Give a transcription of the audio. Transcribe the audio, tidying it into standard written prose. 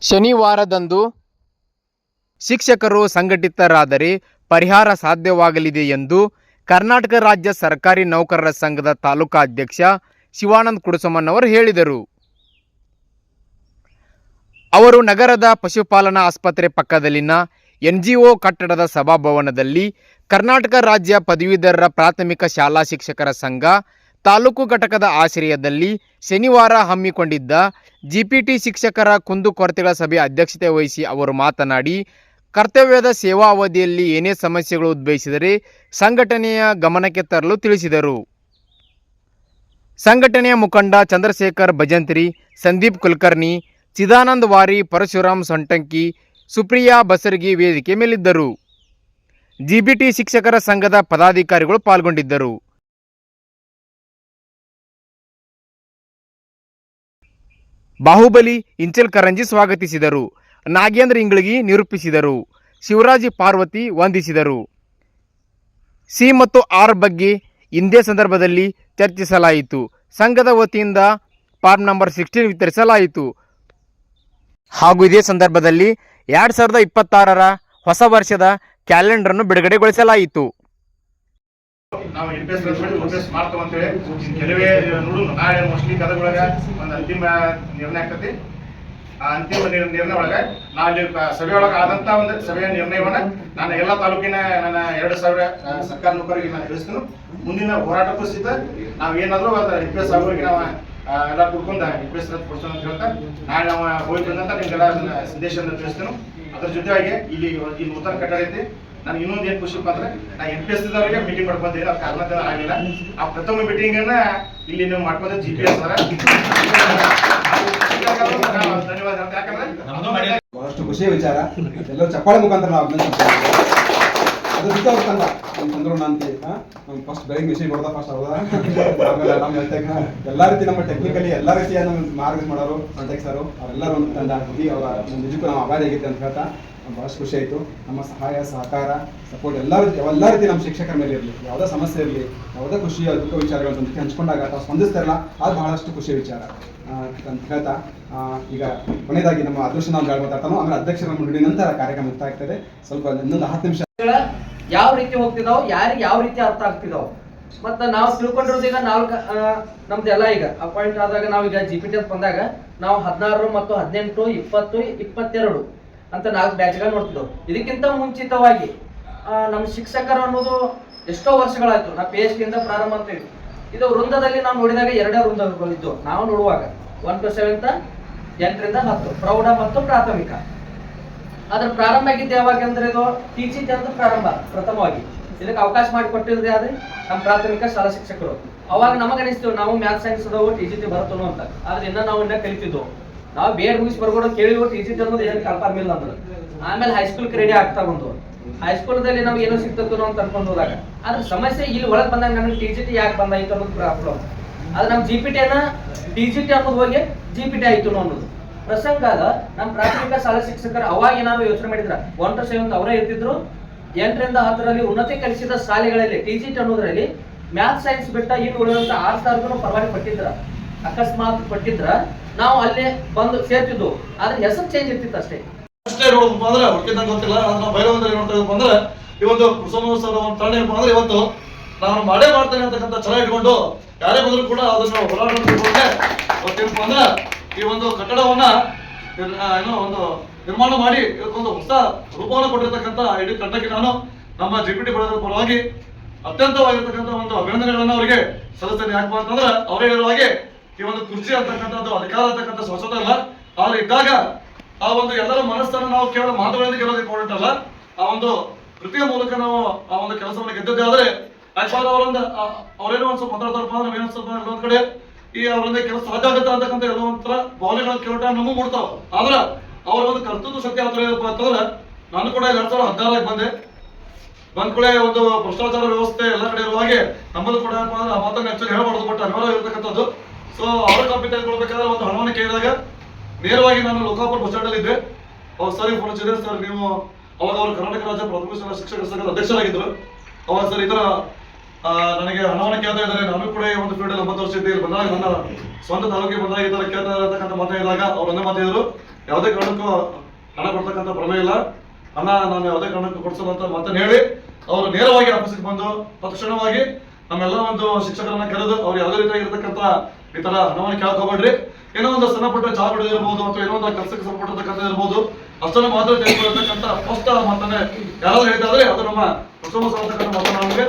ಶನಿವಾರದಂದು ಶಿಕ್ಷಕರು ಸಂಘಟಿತರಾದರೆ ಪರಿಹಾರ ಸಾಧ್ಯವಾಗಲಿದೆ ಎಂದು ಕರ್ನಾಟಕ ರಾಜ್ಯ ಸರ್ಕಾರಿ ನೌಕರರ ಸಂಘದ ತಾಲೂಕಾ ಅಧ್ಯಕ್ಷ ಶಿವಾನಂದ ಕುಡಸಮನವರು ಹೇಳಿದರು. ಅವರು ನಗರದ ಪಶುಪಾಲನಾ ಆಸ್ಪತ್ರೆ ಪಕ್ಕದಲ್ಲಿನ NGO ಕಟ್ಟಡದ ಸಭಾಭವನದಲ್ಲಿ ಕರ್ನಾಟಕ ರಾಜ್ಯ ಪದವೀಧರರ ಪ್ರಾಥಮಿಕ ಶಾಲಾ ಶಿಕ್ಷಕರ ಸಂಘ ತಾಲೂಕು ಘಟಕದ ಆಶ್ರಯದಲ್ಲಿ ಶನಿವಾರ ಹಮ್ಮಿಕೊಂಡಿದ್ದ ಜಿಪಿಟಿ ಶಿಕ್ಷಕರ ಕುಂದುಕೊರತೆಗಳ ಸಭೆ ಅಧ್ಯಕ್ಷತೆ ವಹಿಸಿ ಅವರು ಮಾತನಾಡಿ, ಕರ್ತವ್ಯದ ಸೇವಾ ಅವಧಿಯಲ್ಲಿ ಏನೇ ಸಮಸ್ಯೆಗಳು ಉದ್ಭವಿಸಿದರೆ ಸಂಘಟನೆಯ ಗಮನಕ್ಕೆ ತರಲು ತಿಳಿಸಿದರು. ಸಂಘಟನೆಯ ಮುಖಂಡ ಚಂದ್ರಶೇಖರ್ ಭಜಂತ್ರಿ, ಸಂದೀಪ್ ಕುಲಕರ್ಣಿ, ಚಿದಾನಂದ ವಾರಿ, ಪರಶುರಾಮ್ ಸೊಂಟಂಕಿ, ಸುಪ್ರಿಯಾ ಬಸರಗಿ ವೇದಿಕೆ ಮೇಲಿದ್ದರು. ಜಿಬಿಟಿ ಶಿಕ್ಷಕರ ಸಂಘದ ಪದಾಧಿಕಾರಿಗಳು ಪಾಲ್ಗೊಂಡಿದ್ದರು. ಬಾಹುಬಲಿ ಇಂಚಲ್ಕರಂಜಿ ಸ್ವಾಗತಿಸಿದರು. ನಾಗೇಂದ್ರ ಇಂಗಳಗಿ ನಿರೂಪಿಸಿದರು. ಶಿವರಾಜಿ ಪಾರ್ವತಿ ವಂದಿಸಿದರು. ಸಿ ಮತ್ತು ಆರ್ ಬಗ್ಗೆ ಇಂದೇ ಸಂದರ್ಭದಲ್ಲಿ ಚರ್ಚಿಸಲಾಯಿತು. ಸಂಘದ ವತಿಯಿಂದ ಫಾರ್ಮ್ ನಂಬರ್ 16 ವಿತರಿಸಲಾಯಿತು. ಹಾಗೂ ಇದೇ ಸಂದರ್ಭದಲ್ಲಿ 2026ರ ಹೊಸ ವರ್ಷದ ಕ್ಯಾಲೆಂಡರ್ ಅನ್ನು ಬಿಡುಗಡೆಗೊಳಿಸಲಾಯಿತು. ನಾವು ಮಾಡ್ತೇವೆ ಕೆಲವೇ ನೋಡು ನಾಳೆ ಮೋಸ್ಟ್ಲಿ ಗದಗೊಳಗೆ ಒಂದು ಅಂತಿಮ ನಿರ್ಣಯ ಆಗ್ತದೆ. ಆ ಅಂತಿಮ ನಿರ್ಣಯ ಒಳಗೆ ನಾವು ಅಲ್ಲಿ ಸಭೆ ಒಳಗೆ ಆದಂತ ಒಂದು ಸಭೆಯ ನಿರ್ಣಯವನ್ನ ನಾನು ಎಲ್ಲ ತಾಲೂಕಿನ ನನ್ನ 2000 ಸರ್ಕಾರಿ ನೌಕರಿಗೆ ನಾನು ತಿಳಿಸ್ತೀನಿ. ಮುಂದಿನ ಹೋರಾಟಕ್ಕೂ ಸಹಿತ ನಾವು ಏನಾದರೂ ರಿಕ್ವೆಸ್ಟ್ ಆಗೋರಿಗೆ ನಾವು ಎಲ್ಲ ಕುಡ್ಕೊಂಡು ರಿಕ್ವೆಸ್ಟ್ ಕೊಡ್ಸೋಣ ಅಂತ ಹೇಳ್ತಾ ನಾಳೆ ನಾವು ಹೋಗಿ ಬಂದಂತ ನಿಮ್ಗೆಲ್ಲ ಸಂದೇಶವನ್ನು ತಿಳಿಸ್ತೀನಿ. ಅದ್ರ ಜೊತೆಗೆ ಇಲ್ಲಿ ನೂತನ ಕಟ್ಟಡ ಐತಿ. ನನಗೆ ಇನ್ನೊಂದು ಏನು ಖುಷಿಪ್ಪ ಅಂದ್ರೆ ನಾ NPS ದವರಿಗೆ ಮೀಟಿಂಗ್ ಮಾಡ್ಕೊಂತೀನಿ. ಅದು ಕಾರಣದಿಂದ ಆಗಿಲ್ಲ. ಆ ಪ್ರಥಮ ಮೀಟಿಂಗ್ ಅನ್ನ ಇಲ್ಲಿ ನೀವು ಮಾಡ್ಕೊಂಡ್ರೆ GPS ಧನ್ಯವಾದ. ಯಾಕಂದ್ರೆ ಬಹಳಷ್ಟು ಖುಷಿಯ ವಿಚಾರ. ಎಲ್ಲರೂ ಚಪ್ಪಾಳೆ ಮುಖಾಂತರ ನಾವು ಅದ್ರ ಜೊತೆ ಅವ್ರ ತಂದ ಚಂದ್ರಣ್ಣ ಅಂತ ಫಸ್ಟ್ ಬೆಳಗ್ಗೆ ಮೆಸೇಜ್ ಕೊಡ್ದ ಫಸ್ಟ್ ಹೌದಾ. ಆಮೇಲೆ ನಮ್ಮ ಎಲ್ಲ ರೀತಿ ನಮ್ಮ ಟೆಕ್ನಿಕಲಿ ಎಲ್ಲ ರೀತಿಯ ನಮ್ಮ ಮಾರ್ಗ ಮಾಡೋರು ಕಾಂಟ್ಯಾಕ್ಟ್ ಸರ್ ಅವರೆಲ್ಲರೂ ಒಂದು ತಂಡ ಹೋಗಿ ಅವರ ನಿಜಕ್ಕೂ ನಾವು ಆಭಾರಿ ಆಗೈತೆ ಅಂತ ಹೇಳ್ತಾ ಭಾಳಷ್ಟು ಖುಷಿ ಆಯಿತು. ನಮ್ಮ ಸಹಾಯ ಸಹಕಾರ ಸಪೋರ್ಟ್ ಎಲ್ಲ ರೀತಿ ನಮ್ಮ ಶಿಕ್ಷಕರ ಮೇಲೆ ಇರಲಿ. ಯಾವುದೇ ಸಮಸ್ಯೆ ಇರಲಿ, ಯಾವುದೇ ಖುಷಿ ದುಃಖ ವಿಚಾರಗಳ ಜೊತೆ ಹಂಚ್ಕೊಂಡಾಗ ತಾವು ಸ್ಪಂದಿಸ್ತಾರಲ್ಲ ಅದು ಬಹಳಷ್ಟು ಖುಷಿಯ ವಿಚಾರ ಅಂತ ಹೇಳ್ತಾ ಈಗ ಕೊನೆಯದಾಗಿ ನಮ್ಮ ಅದೃಷ್ಟ ನಾವು ಮಾತಾಡ್ತಾನೋ ಆಮೇಲೆ ಅಧ್ಯಕ್ಷರ ನುಡಿ ನಂತರ ಕಾರ್ಯಕ್ರಮ ಮುಕ್ತ ಆಗ್ತದೆ. ಸ್ವಲ್ಪ ಇನ್ನೊಂದು 10 ನಿಮಿಷ ಯಾವ ರೀತಿ ಹೋಗ್ತಿದಾವ್, ಯಾರಿಗೆ ಯಾವ ರೀತಿ ಅರ್ಥ ಆಗ್ತಿದಾವ್ ಮತ್ತ ನಾವು ತಿಳ್ಕೊಂಡಿರೋದು ಈಗ ನಮ್ದೆಲ್ಲ ಈಗ ಅಪಾಯಿಂಟ್ ಆದಾಗ ನಾವೀಗ GPT ಅಂತ ಬಂದಾಗ ನಾವು 16 ಮತ್ತು 18, 20, 22 ಅಂತ 4 ಬ್ಯಾಚ್ಗಳು ನೋಡ್ತಿದ್ದೆವು. ಇದಕ್ಕಿಂತ ಮುಂಚಿತವಾಗಿ ನಮ್ಮ ಶಿಕ್ಷಕರು ಅನ್ನೋದು ಎಷ್ಟೋ ವರ್ಷಗಳಾಯ್ತು. ನಾವು PhD ಇಂದ ಪ್ರಾರಂಭ ಅಂತೇಳಿ ಇದು ವೃಂದದಲ್ಲಿ ನಾವು ನೋಡಿದಾಗ 2 ವೃಂದಗಳಿದ್ದು ನಾವು ನೋಡುವಾಗ 1 to 7 8ರಿಂದ 10 ಪ್ರೌಢ ಮತ್ತು ಪ್ರಾಥಮಿಕ. ಅದ್ರ ಪ್ರಾರಂಭ ಆಗಿದ್ದು ಯಾವಾಗ ಅಂದ್ರೆ ಇದು TGT ಅಂತ ಪ್ರಾರಂಭ ಪ್ರಥಮವಾಗಿ ಇದಕ್ಕೆ ಅವಕಾಶ ಮಾಡಿಕೊಟ್ಟಿದ್ರೆ ಆದ್ರೆ ನಮ್ಮ ಪ್ರಾಥಮಿಕ ಶಾಲಾ ಶಿಕ್ಷಕರು. ಅವಾಗ ನಮಗೆ ಅನಿಸ್ತೀವಿ ನಾವು ಮ್ಯಾಥ್ಸ್ ಸೈನ್ಸ್ ಅದಾವು TGT ಬರುತ್ತೋ ಅಂತ. ಆದ್ರೆ ಇನ್ನ ಕಲಿತಿದ್ವು. ನಾವು ಬೇರೆ ಮುಗಿಸಿ ಬರ್ಬೋದು ಕೇಳಿದ್ವು TGT ಅನ್ನೋದು ಏನು ಕನ್ಫರ್ಮ್ ಇಲ್ಲ ಅಂದ್ರೆ. ಆಮೇಲೆ ಹೈಸ್ಕೂಲ್ ರೆಡಿ ಆಗ್ತಾ ಬಂದು ಹೈಸ್ಕೂಲ್ದಲ್ಲಿ ನಮ್ಗೆ ಏನೋ ಸಿಗ್ತದೋ ಅಂತ ಅನ್ಕೊಂಡು ಹೋದಾಗ ಆದ್ರೆ ಸಮಸ್ಯೆ ಇಲ್ಲಿ ಒಳಗೆ ಬಂದಾಗ ನಮಗೆ TGT ಯಾಕೆ ಬಂದಾಯ್ತು ಅನ್ನೋದು ಪ್ರಾಬ್ಲಮ್. ಆದ್ರೆ ನಮ್ಮ GPT TGT ಅನ್ನೋದು ಹೋಗಿ GPT ಆಯ್ತು ಅನ್ನೋದು ಪ್ರಸಂಗ ಅದ. ನಮ್ಮ ಪ್ರಾಥಮಿಕ ಶಾಲಾ ಶಿಕ್ಷಕರು ಅವಾಗ ಏನಾದ್ರು ಯೋಚನೆ ಮಾಡಿದ್ರ 1 to 7 ಅವರೇ ಇರ್ತಿದ್ರು. 8ರಿಂದ 10ರಲ್ಲಿ ಉನ್ನತಿ ಕಲಿಸಿದ ಶಾಲೆಗಳಲ್ಲಿ TGT ಅನ್ನೋದ್ರಲ್ಲಿ ಮ್ಯಾಥ್ಸ್ ಸೈನ್ಸ್ ಬಿಟ್ಟ ಇನ್ನು ಉಳಿದಂತ 6,000 ಪರವಾಗಿ ಪಟ್ಟಿದ್ರ ಅಕಸ್ಮಾತ್ ಪಟ್ಟಿದ್ರ ನಾವು ಅಲ್ಲೇ ಬಂದು ಸೇರ್ತಿದ್ವು. ಆದ್ರೆ ಹೆಸರು ಚೇಂಜ್ ಇರ್ತಿತ್ತು ಅಷ್ಟೇ. ನೋಡಪ್ಪ ಅಂದ್ರೆ ಹುಡುಕಿದಂಗ ಗೊತ್ತಿಲ್ಲ. ನಾವು ಬೈರವಂತಲ್ಲಿ ನೋಡ್ತಾ ಅಂದ್ರೆ ಈ ಒಂದು ಕುಸುಮೋತ್ಸವ ಒಂದು ತಾಣ ಏನಪ್ಪ ಅಂದ್ರೆ ಇವತ್ತು ನಾನು ಮಾಡ್ತೇನೆ ಅಂತಕ್ಕಂಥ ಛಲ ಇಟ್ಕೊಂಡು ಯಾರೇ ಬಂದ್ರು ಕೂಡ ಅದನ್ನು ಹೋರಾಟ ಇವತ್ತೇನಪ್ಪ ಅಂದ್ರೆ ಈ ಒಂದು ಕಟ್ಟಡವನ್ನ ಏನೋ ಒಂದು ನಿರ್ಮಾಣ ಮಾಡಿ ಇವತ್ತೊಂದು ಹೊಸ ರೂಪವನ್ನು ಕೊಟ್ಟಿರ್ತಕ್ಕಂಥ ಇಡೀ ತಂಡಕ್ಕೆ ನಾನು ನಮ್ಮ GPT ಬಳಗದ ಪರವಾಗಿ ಅತ್ಯಂತವಾಗಿರ್ತಕ್ಕಂಥ ಒಂದು ಅಭಿನಂದನೆಗಳನ್ನ ಅವರಿಗೆ ಸಲ್ಲಿಸ್ತೇನೆ. ಯಾಕಪ್ಪ ಅಂತಂದ್ರೆ ಅವರೇ ಹೇಳುವ ಹಾಗೆ ಈ ಒಂದು ಕುರ್ಚಿ ಅಂತಕ್ಕಂಥದ್ದು ಅಧಿಕಾರ ಅಂತಕ್ಕಂಥ ಸ್ವಚ್ಛತೆ ಅಲ್ಲ. ಆದ್ರೆ ಇದ್ದಾಗ ಆ ಒಂದು ಎಲ್ಲರ ಮನಸ್ಸನ್ನು ನಾವು ಕೇವಲ ಮಾತುಗಳಿಂದ ಗೆಲ್ಲೋದು ಇಂಪಾರ್ಟೆಂಟ್ ಅಲ್ಲ. ಆ ಒಂದು ಕೃತಿಯ ಮೂಲಕ ನಾವು ಆ ಒಂದು ಕೆಲಸವನ್ನು ಗೆದ್ದಿದ್ದೆ ಆದ್ರೆ ಯಾಕಂದ್ರೆ ಅವರೇನೋ ಒಂದು ಸ್ವಲ್ಪ ಮಾತಾಡ್ತಾರಪ್ಪ ಅಂದ್ರೆ ಏನೋ ಸ್ವಲ್ಪ ಎಲ್ಲೊಂದ್ ಕಡೆ ಈ ಅವರಿಂದ ಕೆಲಸ ಸಾಧ್ಯ ಆಗುತ್ತೆ ಅಂತಕ್ಕಂಥ ಎಲ್ಲೋ ಒಂಥರ ಭಾವನೆಗಳ ಕೇವಟ ನಮಗೂ ಮೂಡ್ತಾವ. ಆದ್ರ ಅವರ ಒಂದು ಕರ್ತೃತ್ವ ಶಕ್ತಿ ಯಾವ ಏನಪ್ಪ ಅಂತಂದ್ರೆ ನಾನು ಕೂಡ 2016 ಬಂದ್ ಕೂಡ ಒಂದು ಭ್ರಷ್ಟಾಚಾರ ವ್ಯವಸ್ಥೆ ಎಲ್ಲ ಕಡೆ ಇರುವ ಹಾಗೆ ನಮ್ಮದು ಕೂಡ ಆ ಮಾತನ್ನ ಆಕ್ಚುಲಿ ಹೇಳ್ಬಾರ್ದು, ಬಟ್ ಅನಿವಾರ್ಯ ಇರತಕ್ಕಂಥದ್ದು. ಸೊ ಅವರ ಕಾಪಿ ತೆಗೆದುಕೊಳ್ಬೇಕಾದ್ರೆ ಒಂದು ಹಣವನ್ನು ಕೇಳಿದಾಗ ನೇರವಾಗಿ ನಾನು ಲೋಕಾಪುರ ಬಸ್ ಸ್ಟ್ಯಾಂಡ್ ಅಲ್ಲಿ ಇದ್ದೆ. ಅವ್ರು ಸರಿ ಫೋನ್ ಹಚ್ಚಿದ್ರೆ, ಸರ್ ನೀವು ಅವಾಗ ಅವರು ಕರ್ನಾಟಕ ರಾಜ್ಯ ಪ್ರಾಥಮಿಕ ಶಾಲಾ ಶಿಕ್ಷಕರ ಸಂಘದ ಅಧ್ಯಕ್ಷರಾಗಿದ್ರು. ಅವಾಗ ಸರ್ ಈ ತರ ನನಗೆ ಹಣವನ್ನು ಕೇಳ್ತಾ ಇದ್ದಾರೆ. ನಾನು ಕೂಡ ಈ ಒಂದು ಫೀಲ್ಡ್ 9 ವರ್ಷ ಇದ್ದೆ. ಇಲ್ಲಿ ಬಂದಾಗ ನನ್ನ ಸ್ವಂತ ತಾಲೂಕಿಗೆ ಬಂದಾಗ ಈ ತರ ಕೇಳ್ತಾ ಇರತಕ್ಕಂಥ ಮಾತಾಡಿದಾಗ ಅವ್ರು ಒಂದೇ ಮಾತಾಡಿದ್ರು, ಯಾವುದೇ ಕಾರಣಕ್ಕೂ ಹಣ ಕೊಡ್ತಕ್ಕಂಥ ಪ್ರಮೇಯ ಇಲ್ಲ. ಹಣ ನಾನು ಯಾವುದೇ ಕಾರಣಕ್ಕೂ ಕೊಡ್ಸಲ್ಲ ಅಂತ ಮಾತನ್ನು ಹೇಳಿ ಅವರು ನೇರವಾಗಿ ಆಫೀಸಿಗೆ ಬಂದು ತಕ್ಷಣವಾಗಿ ನಮ್ಮೆಲ್ಲ ಒಂದು ಶಿಕ್ಷಕರನ್ನ ಕರೆದು ಅವ್ರು ಯಾವುದೇ ರೀತಿಯಾಗಿರ್ತಕ್ಕಂಥ ಈ ತರ ಹಣವನ್ನು ಕೇಳಕ್ ಹೋಗ್ಬೇಡ್ರಿ, ಏನೋ ಒಂದು ಸಣ್ಣ ಪುಟ್ಟ ಚಾ ಬಿಡೋದು ಇರ್ಬೋದು ಅಥವಾ ಏನೋ ಒಂದು ಕೆಲಸಕ್ಕೆ ಸಂಬಂಧಪಟ್ಟಿರ್ತಕ್ಕಂಥ ಇರ್ಬೋದು, ಅಷ್ಟನ್ನು ಮಾತ್ರ ತೆಗೆದುಕೊಳ್ಳತಕ್ಕಂಥ ಸ್ಪಷ್ಟ ಮಾತನ್ನೇ ಯಾರಾದ್ರೂ ಹೇಳ್ತಾ ಇದ್ರೆ ಅದು ನಮ್ಮ ಕುಟುಂಬ ಮಾತನ್ನ ನಮಗೆ